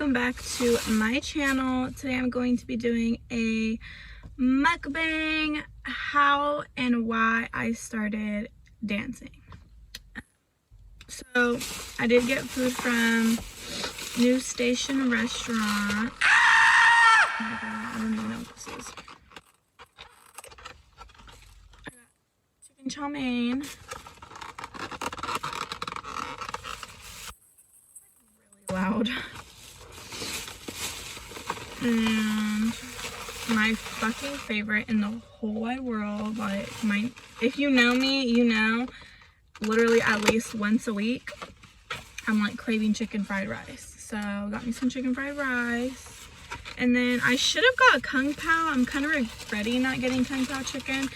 welcome back to my channel. Today I'm going to be doing a mukbang, how and why I started dancing. So I did get food from New Station Restaurant. Oh my God, I don't even know what this is. I got chicken chow mein, really loud, and my fucking favorite in the whole wide world, like if you know me, you know, literally at least once a week I'm like craving chicken fried rice. So got me some chicken fried rice, and then I should have got Kung Pao. I'm kind of regretting not getting Kung Pao chicken.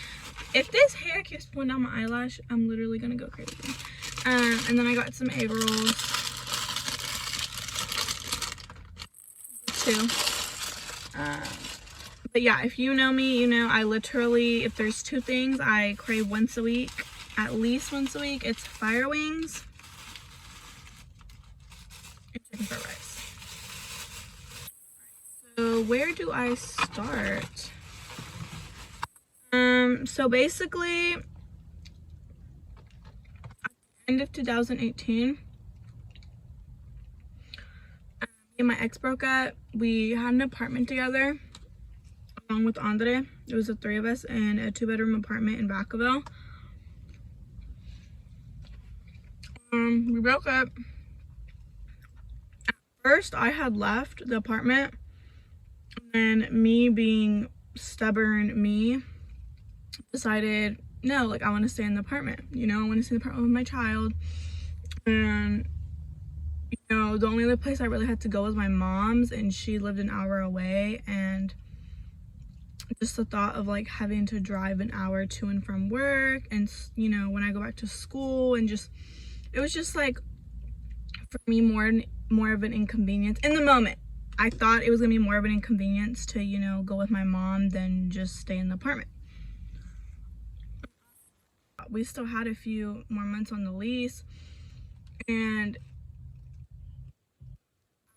If this hair keeps pulling down my eyelash, I'm literally gonna go crazy. And then I got some egg rolls too. But yeah, if you know me, you know I literally, if there's two things I crave once a week, at least once a week, it's fire wings and chicken fried rice. So where do I start? So basically, at the end of 2018, me and my ex broke up. We had an apartment together along with Andre. It was the three of us in a 2-bedroom apartment in Vacaville. We broke up. At first, I had left the apartment, and me being stubborn me decided, no, like I want to stay in the apartment. You know, I want to stay in the apartment with my child. And you know, the only other place I really had to go was my mom's, and she lived an hour away, and just the thought of like having to drive an hour to and from work, and you know, when I go back to school, and just it was just like for me more of an inconvenience in the moment. I thought it was gonna be more of an inconvenience to, you know, go with my mom than just stay in the apartment. We still had a few more months on the lease, and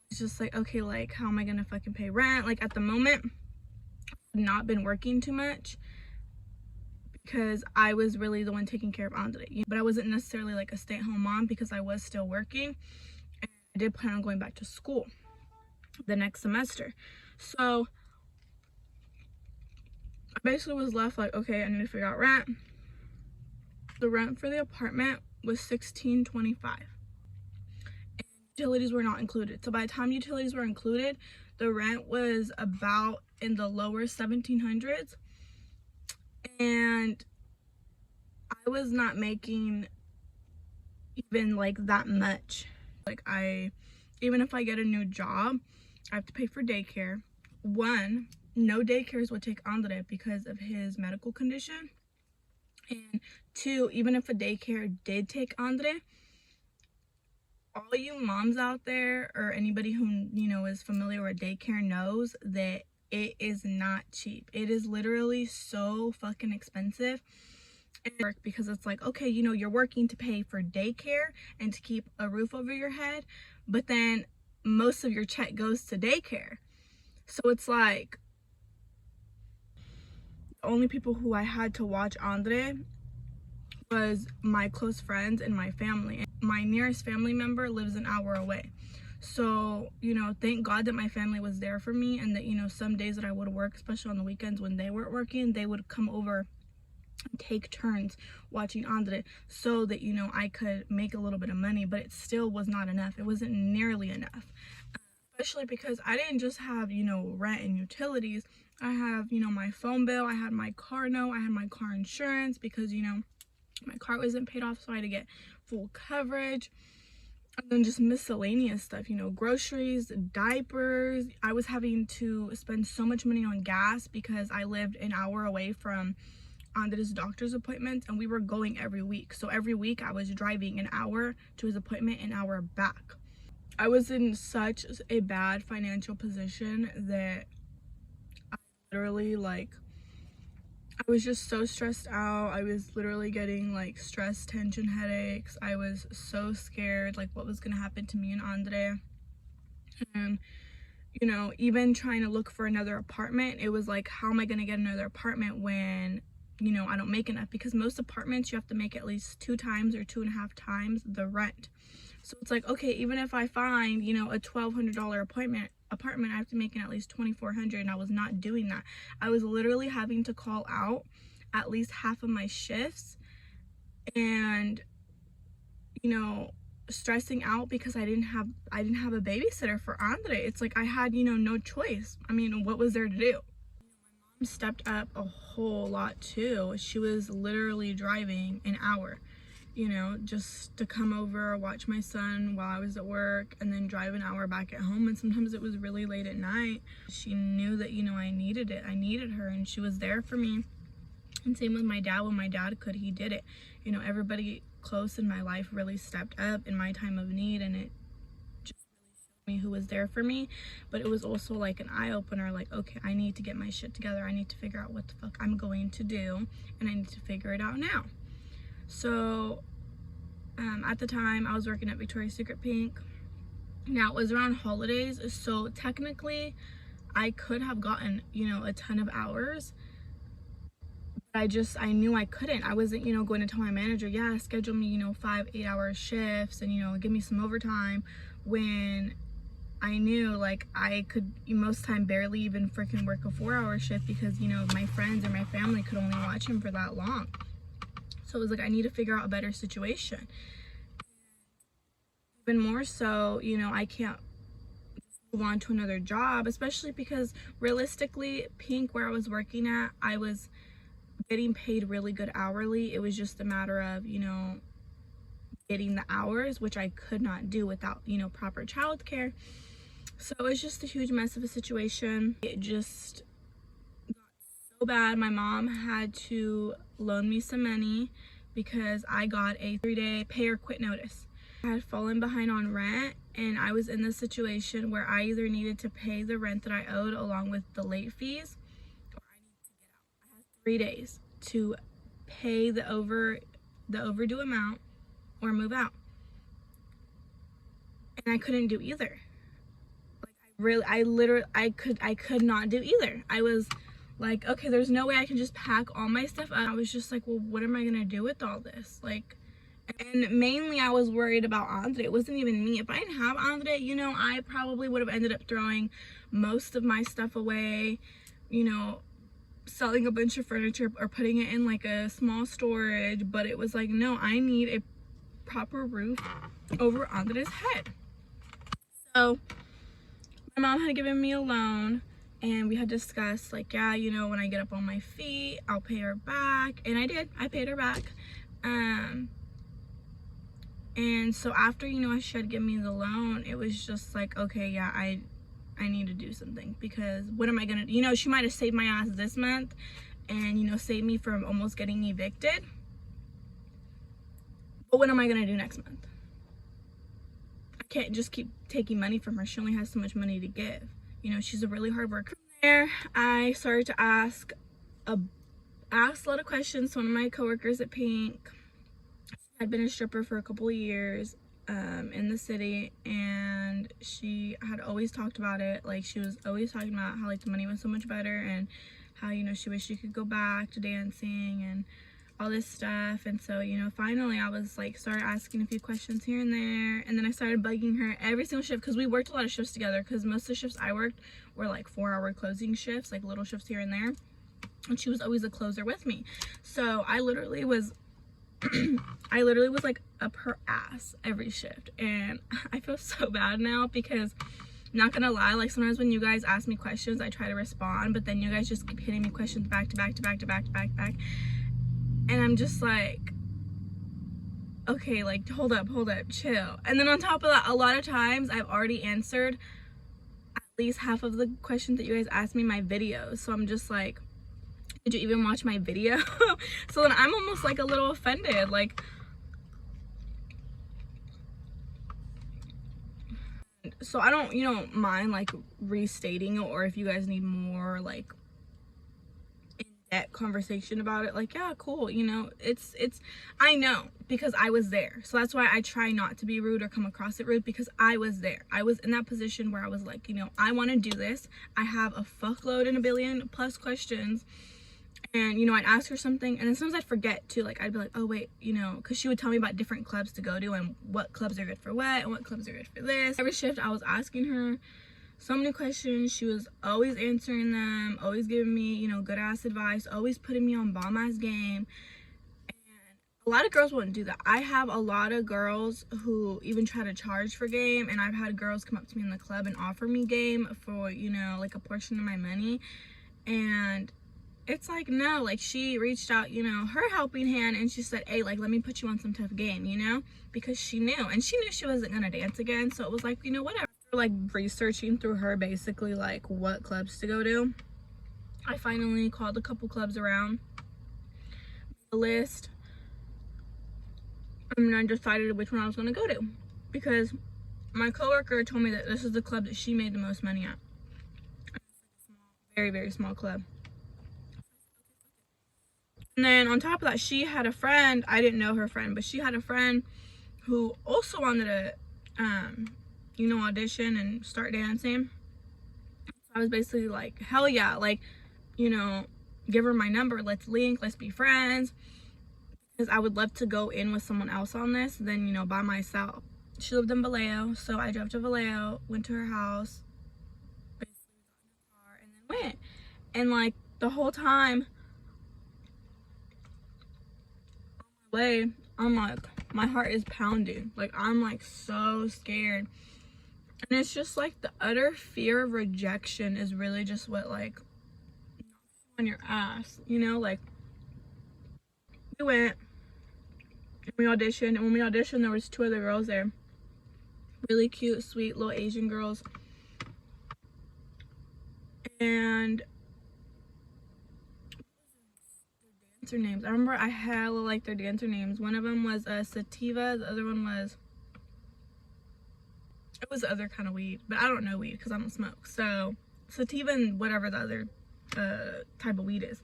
it's just like, okay, like how am I gonna fucking pay rent? Like at the moment, I've not been working too much because I was really the one taking care of Andre, but I wasn't necessarily like a stay-at-home mom because I was still working, and I did plan on going back to school the next semester. So I basically was left like, okay, I need to figure out rent. The rent for the apartment was $16.25. Utilities were not included. So by the time utilities were included, the rent was about in the lower 1700s, and I was not making even like that much. Like even if I get a new job, I have to pay for daycare. One, no daycares would take Andre because of his medical condition. And two, even if a daycare did take Andre, all you moms out there or anybody who, you know, is familiar with daycare knows that it is not cheap. It is literally so fucking expensive. Because it's like, okay, you know, you're working to pay for daycare and to keep a roof over your head, but then most of your check goes to daycare. So it's like the only people who I had to watch Andre was my close friends and my family. My nearest family member lives an hour away. So, you know, thank God that my family was there for me, and that, you know, some days that I would work, especially on the weekends when they weren't working, they would come over and take turns watching Andre so that, you know, I could make a little bit of money. But it still was not enough. It wasn't nearly enough, especially because I didn't just have, you know, rent and utilities. I have, you know, my phone bill, I had my car note, I had my car insurance because, you know, my car wasn't paid off, so I had to get full coverage. And then just miscellaneous stuff, you know, groceries, diapers. I was having to spend so much money on gas because I lived an hour away from Andre's doctor's appointments, and we were going every week. So every week I was driving an hour to his appointment, an hour back. I was in such a bad financial position that I literally, like, I was just so stressed out. I was literally getting like stress, tension, headaches. I was so scared like what was gonna happen to me and Andre. And you know, even trying to look for another apartment, it was like, how am I going to get another apartment when, you know, I don't make enough? Because most apartments, you have to make at least 2 times or 2.5 times the rent. So it's like, okay, even if I find, you know, a $1,200 apartment, I have to make it at least $2,400, and I was not doing that. I was literally having to call out at least half of my shifts, and you know, stressing out because I didn't have a babysitter for Andre. It's like I had, you know, no choice. I mean, what was there to do? Mom stepped up a whole lot too. She was literally driving an hour, you know, just to come over, watch my son while I was at work, and then drive an hour back at home. And sometimes it was really late at night. She knew that, you know, I needed it. I needed her, and she was there for me. And same with my dad. When my dad could, he did it. You know, everybody close in my life really stepped up in my time of need, and it just really showed me who was there for me. But it was also like an eye-opener, like, okay, I need to get my shit together. I need to figure out what the fuck I'm going to do, and I need to figure it out now. So at the time I was working at Victoria's Secret Pink. Now it was around holidays, so technically I could have gotten, you know, a ton of hours. I knew I couldn't. I wasn't, you know, going to tell my manager, yeah, schedule me, you know, 5-8 hour shifts and, you know, give me some overtime, when I knew like I could most time barely even freaking work a 4-hour shift, because, you know, my friends or my family could only watch him for that long. So it was like, I need to figure out a better situation. Even more so, you know, I can't move on to another job, especially because realistically, Pink, where I was working at, I was getting paid really good hourly. It was just a matter of, you know, getting the hours, which I could not do without, you know, proper childcare. So it was just a huge mess of a situation. It just got so bad. My mom had to loan me some money because I got a 3-day pay or quit notice. I had fallen behind on rent, and I was in this situation where I either needed to pay the rent that I owed along with the late fees, 3 days to pay the overdue amount or move out. And I couldn't do either. Like I could not do either. I was like, okay, there's no way I can just pack all my stuff up. I was just like, well, what am I gonna do with all this? Like, and mainly I was worried about Andre. It wasn't even me. If I didn't have Andre, you know, I probably would have ended up throwing most of my stuff away, you know, selling a bunch of furniture or putting it in like a small storage. But it was like, no, I need a proper roof over Andre's head. So my mom had given me a loan, and we had discussed like, yeah, you know, when I get up on my feet, I'll pay her back. And I did. I paid her back. And so after, you know, she had given me the loan, it was just like, okay, yeah, I need to do something, because what am I gonna, you know, she might have saved my ass this month and, you know, saved me from almost getting evicted, but what am I gonna do next month? I can't just keep taking money from her. She only has so much money to give. You know, she's a really hard worker. From there, I started to ask a lot of questions to one of my coworkers at Pink. She had been a stripper for a couple of years in the city, and she had always talked about it. Like, she was always talking about how like the money was so much better, and how, you know, she wished she could go back to dancing and all this stuff. And so, you know, finally I was like, started asking a few questions here and there, and then I started bugging her every single shift, because we worked a lot of shifts together, because most of the shifts I worked were like 4-hour closing shifts, like little shifts here and there, and she was always a closer with me. So I literally was like up her ass every shift, and I feel so bad now, because not gonna lie, like sometimes when you guys ask me questions, I try to respond, but then you guys just keep hitting me questions back to back to back to back to back to back, and I'm just like, okay, like hold up, chill. And then on top of that, a lot of times I've already answered at least half of the questions that you guys asked me in my videos, so I'm just like, did you even watch my video? So then I'm almost like a little offended, like, so I don't, you know, mind like restating it, or if you guys need more like in that conversation about it. Like, yeah, cool, you know, it's I know because I was there. So that's why I try not to be rude or come across it rude, because I was there. I was in that position where I was like, you know, I want to do this. I have a fuckload and a billion plus questions. And, you know, I'd ask her something, and then sometimes I'd forget too. Like, I'd be like, oh wait, you know, because she would tell me about different clubs to go to and what clubs are good for what and what clubs are good for this. Every shift I was asking her so many questions. She was always answering them, always giving me, you know, good ass advice, always putting me on bomb ass game. And a lot of girls wouldn't do that. I have a lot of girls who even try to charge for game, and I've had girls come up to me in the club and offer me game for, you know, like a portion of my money. And it's like, no, like, she reached out, you know, her helping hand, and she said, hey, like, let me put you on some tough game, you know, because she knew she wasn't gonna dance again. So it was like, you know, whatever. Like, researching through her basically like what clubs to go to, I finally called a couple clubs around the list, and I decided which one I was going to go to, because my coworker told me that this is the club that she made the most money at. Very, very small club. And then on top of that, she had a friend, I didn't know her friend, but she had a friend who also wanted to you know, audition and start dancing. I was basically like, hell yeah, like, you know, give her my number, let's link, let's be friends, because I would love to go in with someone else on this than, you know, by myself. She lived in Vallejo, so I drove to Vallejo, went to her house, basically got in the car, and then went. And like, the whole time on my way, I'm like, my heart is pounding, like, I'm like so scared. And it's just like the utter fear of rejection is really just what like knocks you on your ass, you know. Like, we went and we auditioned, and when we auditioned there was 2 other girls there, really cute, sweet little Asian girls, and their dancer names, I remember I hella like their dancer names. One of them was sativa, the other one was, it was the other kind of weed, but I don't know weed because I don't smoke. So sativa and whatever the other type of weed is.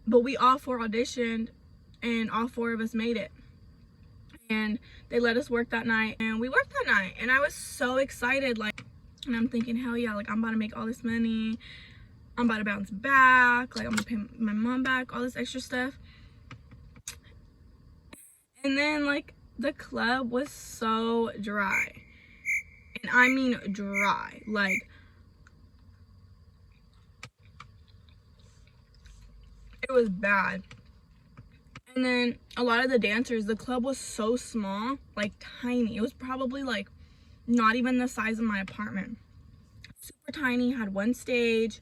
But we all 4 auditioned, and all 4 of us made it. And they let us work that night, and we worked that night, and I was so excited. Like, and I'm thinking, hell yeah, like, I'm about to make all this money. I'm about to bounce back. Like, I'm gonna pay my mom back, all this extra stuff. And then, like, the club was so dry. And I mean dry. Like, it was bad. And then a lot of the dancers, the club was so small, like tiny. It was probably like not even the size of my apartment. Super tiny, had 1 stage.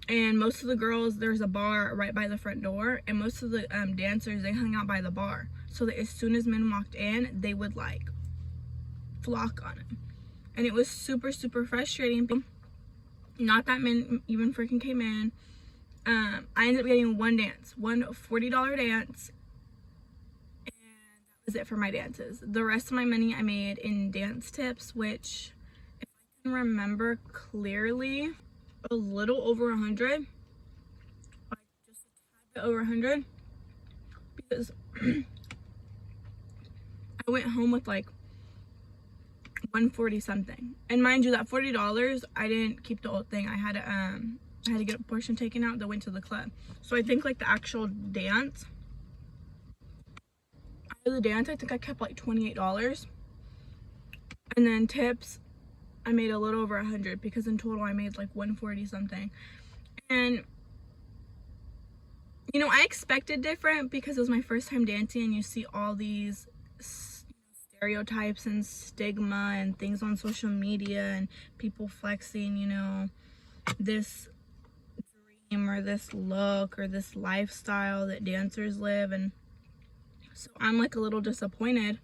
And most of the girls, there's a bar right by the front door, and most of the dancers, they hung out by the bar, so that as soon as men walked in, they would like flock on them. And it was super, super frustrating. Not that men even freaking came in. I ended up getting 1 dance, one $40 dance, and that was it for my dances. The rest of my money I made in dance tips, which, if I can remember clearly, a little over 100, like just a tad bit over 100, because I went home with like 140 something. And mind you, that $40, I didn't keep the old thing. I had to get a portion taken out that went to the club. So I think like the actual dance, out of the dance, I think I kept like $28. And then tips, I made a little over 100, because in total I made like 140 something. And you know, I expected different because it was my first time dancing, and you see all these stereotypes and stigma and things on social media, and people flexing, you know, this dream or this look or this lifestyle that dancers live. And so I'm like a little disappointed.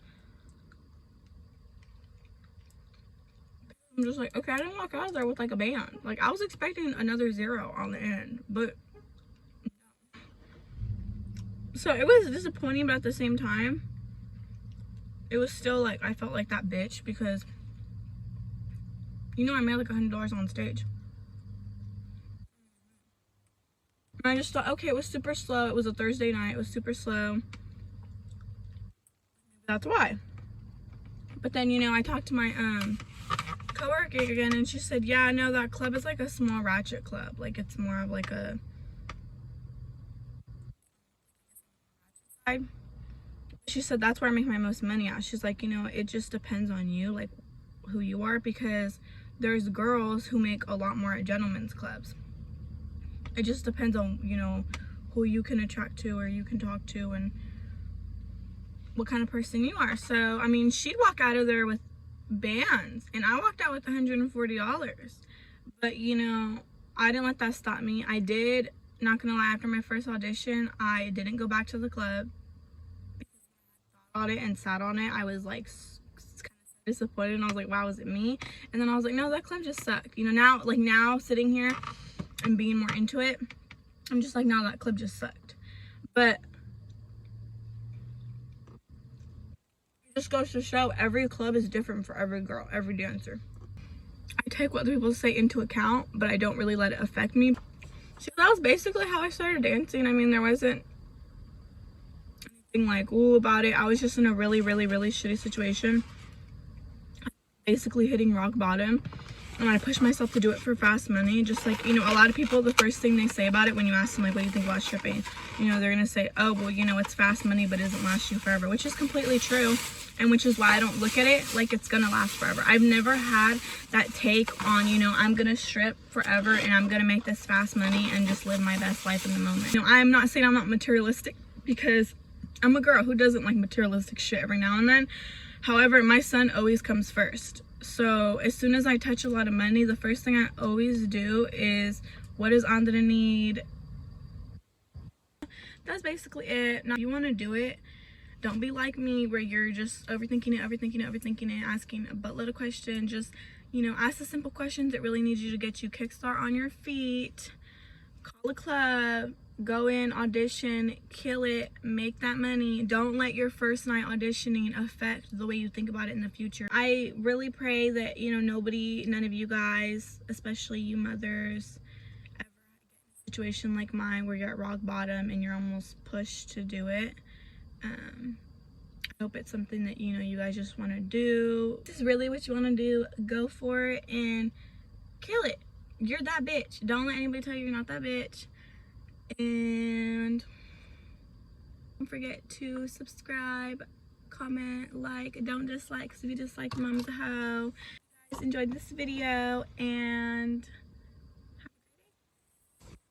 I'm just like, okay, I didn't walk out of there with like a band. Like, I was expecting another 0 on the end, but so it was disappointing, but at the same time, it was still like, I felt like that bitch, because you know, I made like $100 on stage. And I just thought, okay, it was super slow. It was a Thursday night. It was super slow. That's why. But then, you know, I talked to my coworker again, and she said, yeah, no, that club is like a small ratchet club. Like, it's more of like a side. She said that's where I make my most money at. She's like, you know, it just depends on you, like who you are, because there's girls who make a lot more at gentlemen's clubs. It just depends on, you know, who you can attract to or you can talk to and what kind of person you are. So, I mean, she'd walk out of there with bands, and I walked out with $140. But, you know, I didn't let that stop me. I did, not gonna lie, after my first audition, I didn't go back to the club. About it and sat on it, I was like kind of disappointed, and I was like, wow, is it me? And then I was like, no, that club just sucked. You know, now sitting here and being more into it, I'm just like, no, that club just sucked. But it just goes to show every club is different for every girl, every dancer. I take what people say into account, but I don't really let it affect me. So that was basically how I started dancing. I mean, there wasn't anything like ooh about it. I was just in a really shitty situation, basically hitting rock bottom, and I pushed myself to do it for fast money. Just like, you know, a lot of people, the first thing they say about it when you ask them like, what do you think about stripping, you know, they're gonna say, oh, well, you know, it's fast money but it doesn't last you forever, which is completely true, and which is why I don't look at it like it's gonna last forever. I've never had that take on, you know, I'm gonna strip forever and I'm gonna make this fast money and just live my best life in the moment. You know, I'm not saying I'm not materialistic, because I'm a girl who doesn't like materialistic shit every now and then. However, my son always comes first. So as soon as I touch a lot of money, the first thing I always do is, what does Andre need? That's basically it. Now, if you want to do it, don't be like me where you're just overthinking it, asking a buttload of questions. Just, you know, ask the simple questions that really need you to get you kickstart on your feet. Call a club, go in, audition, kill it, make that money. Don't let your first night auditioning affect the way you think about it in the future. I really pray that, you know, none of you guys, especially you mothers, ever get in a situation like mine where you're at rock bottom and you're almost pushed to do it. I hope it's something that, you know, you guys just want to do. If this is really what you want to do, go for it and kill it. You're that bitch. Don't let anybody tell you you're not that bitch. And don't forget to subscribe, comment, like, don't dislike, because if you dislike, mom's a hoe. I just enjoyed this video, and